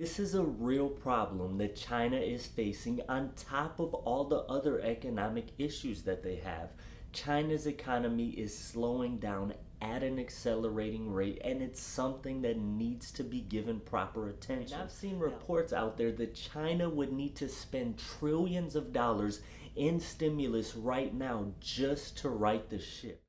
This is a real problem that China is facing on top of all the other economic issues that they have. China's economy is slowing down at an accelerating rate, and it's something that needs to be given proper attention. And I've seen reports out there that China would need to spend trillions of dollars in stimulus right now just to right the ship.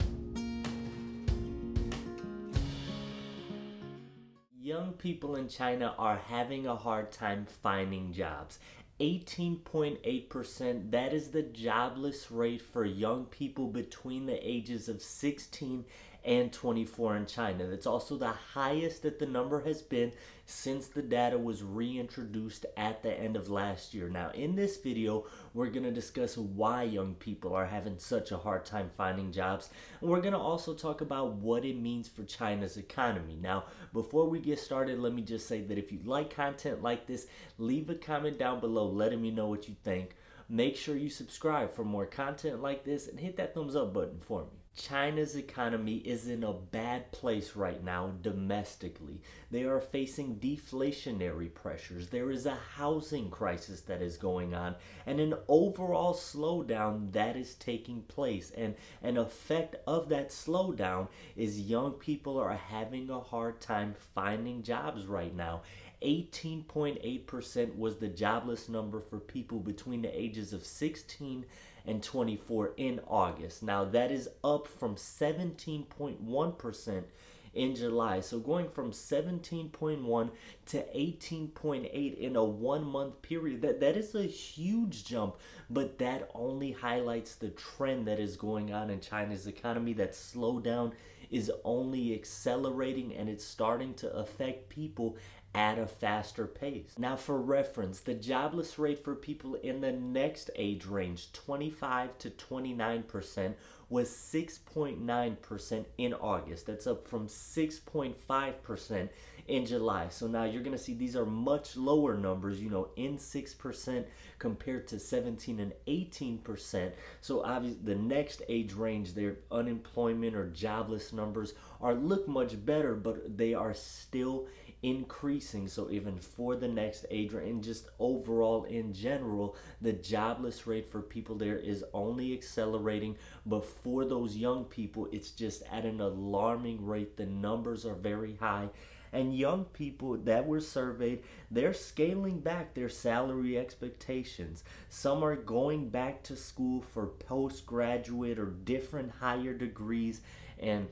Young people in China are having a hard time finding jobs. 18.8%, that is the jobless rate for young people between the ages of 16 and 24 in China. That's also the highest that the number has been since the data was reintroduced at the end of last year. Now, in this video, we're going to discuss why young people are having such a hard time finding jobs. And we're going to also talk about what it means for China's economy. Now, before we get started, let me just say that if you like content like this, leave a comment down below letting me know what you think. Make sure you subscribe for more content like this and hit that thumbs up button for me. China's economy is in a bad place right now domestically. They are facing deflationary pressures. There is a housing crisis that is going on and an overall slowdown that is taking place. And an effect of that slowdown is young people are having a hard time finding jobs right now. 18.8% was the jobless number for people between the ages of 16 and 24 in August. Now that is up from 17.1% in July. So going from 17.1 to 18.8 in a 1 month period, that is a huge jump, but that only highlights the trend that is going on in China's economy. That slowdown is only accelerating and it's starting to affect people at a faster pace. Now, for reference, the jobless rate for people in the next age range, 25 to 29%, was 6.9% in August. That's up from 6.5% in July. So now you're going to see these are much lower numbers, in 6% compared to 17 and 18%. So obviously the next age range, their unemployment or jobless numbers look much better, but they are still increasing. So even for the next age range, and just overall in general, the jobless rate for people there is only accelerating. But for those young people, it's just at an alarming rate. The numbers are very high. And young people that were surveyed, they're scaling back their salary expectations. Some are going back to school for postgraduate or different higher degrees. And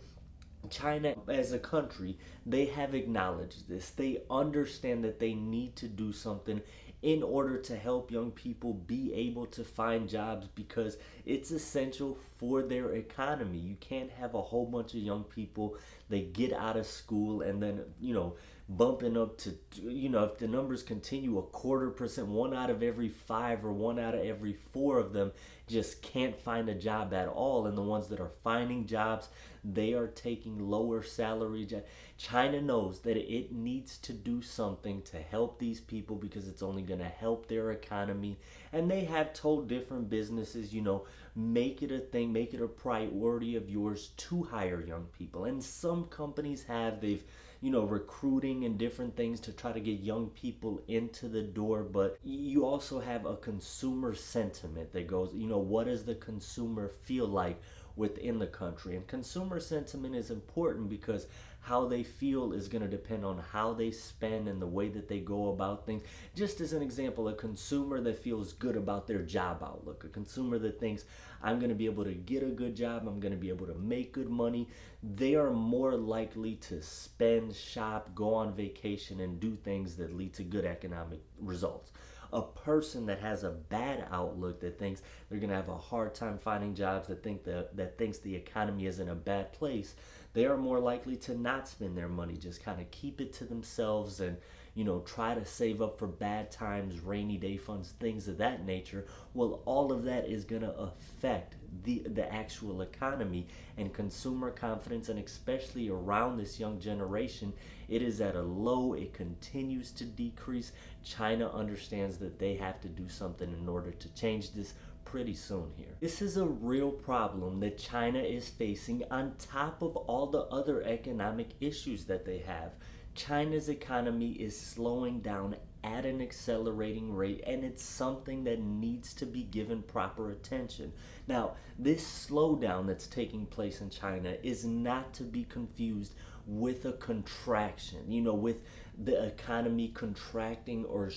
China as a country, they have acknowledged this. They understand that they need to do something in order to help young people be able to find jobs because it's essential for their economy. You can't have a whole bunch of young people, they get out of school and then, bumping up to, if the numbers continue, 0.25%, 1 out of every 5 or 1 out of every 4 of them just can't find a job at all. And the ones that are finding jobs, they are taking lower salary jobs. China knows that it needs to do something to help these people because it's only going to help their economy. And they have told different businesses, make it a thing, make it a priority of yours to hire young people. And some companies they've recruiting and different things to try to get young people into the door. But you also have a consumer sentiment that goes, what does the consumer feel like within the country? And consumer sentiment is important because how they feel is going to depend on how they spend and the way that they go about things. Just as an example, a consumer that feels good about their job outlook, a consumer that thinks, I'm going to be able to get a good job, I'm going to be able to make good money, they are more likely to spend, shop, go on vacation, and do things that lead to good economic results. A person that has a bad outlook, that thinks they're going to have a hard time finding jobs, that thinks the economy is in a bad place, they are more likely to not spend their money, just kind of keep it to themselves and try to save up for bad times, rainy day funds, things of that nature. Well, all of that is going to affect the actual economy and consumer confidence, and especially around this young generation, it is at a low. It continues to decrease. China understands that they have to do something in order to change this pretty soon here. This is a real problem that China is facing on top of all the other economic issues that they have. China's economy is slowing down at an accelerating rate, and it's something that needs to be given proper attention. Now, this slowdown that's taking place in China is not to be confused with a contraction, with the economy contracting or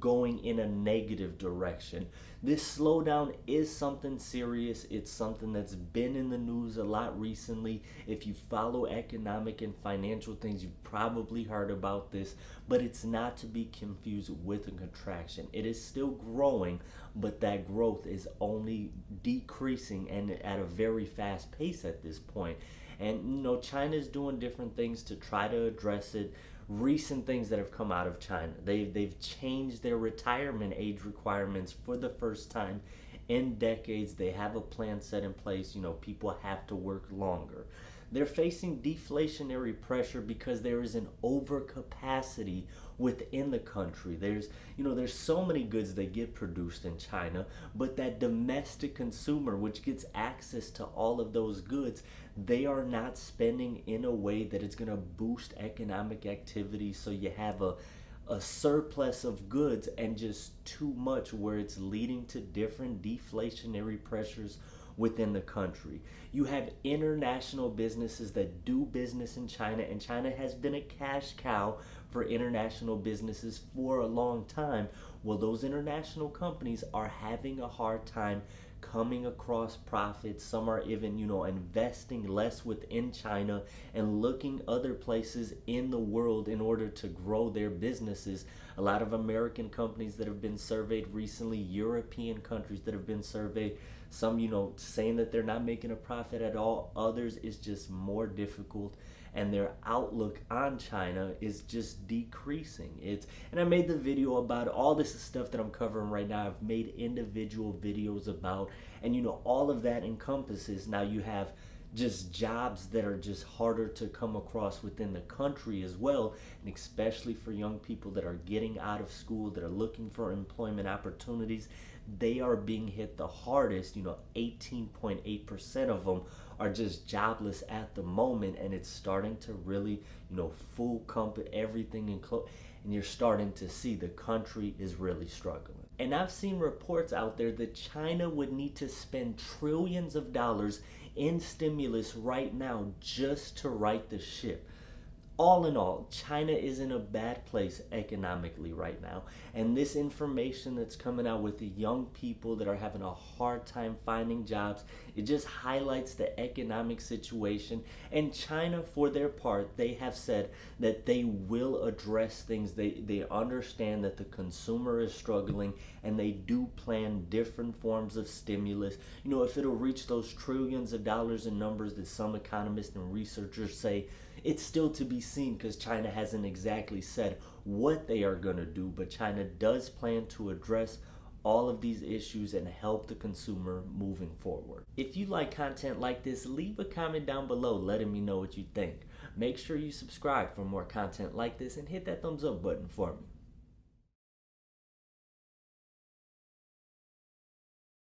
going in a negative direction. This slowdown is something serious. It's something that's been in the news a lot recently. If you follow economic and financial things, you've probably heard about this, but it's not to be confused with a contraction. It is still growing, but that growth is only decreasing and at a very fast pace at this point. And China is doing different things to try to address it. Recent things that have come out of China, they've changed their retirement age requirements for the first time in decades. They have a plan set in place. People have to work longer. They're facing deflationary pressure because there is an overcapacity within the country. There's so many goods that get produced in China, but that domestic consumer, which gets access to all of those goods, they are not spending in a way that it's going to boost economic activity. So you have a surplus of goods and just too much, where it's leading to different deflationary pressures within the country. You have international businesses that do business in China, and China has been a cash cow for international businesses for a long time. Well, those international companies are having a hard time coming across profits. Some are even, investing less within China and looking other places in the world in order to grow their businesses. A lot of American companies that have been surveyed recently, European countries that have been surveyed, some, saying that they're not making a profit at all. Others is just more difficult, and their outlook on China is just decreasing. And I made the video about all this stuff that I'm covering right now. I've made individual videos about, and all of that encompasses. Now you have just jobs that are just harder to come across within the country as well, and especially for young people that are getting out of school, that are looking for employment opportunities. They are being hit the hardest. 18.8% of them are just jobless at the moment, and it's starting to really, full company, everything and you're starting to see the country is really struggling. And I've seen reports out there that China would need to spend trillions of dollars in stimulus right now just to right the ship. All in all, China is in a bad place economically right now. And this information that's coming out with the young people that are having a hard time finding jobs, it just highlights the economic situation. And China, for their part, they have said that they will address things. They understand that the consumer is struggling, and they do plan different forms of stimulus. If it'll reach those trillions of dollars in numbers that some economists and researchers say, it's still to be seen, because China hasn't exactly said what they are going to do, but China does plan to address all of these issues and help the consumer moving forward. If you like content like this, leave a comment down below letting me know what you think. Make sure you subscribe for more content like this and hit that thumbs up button for me.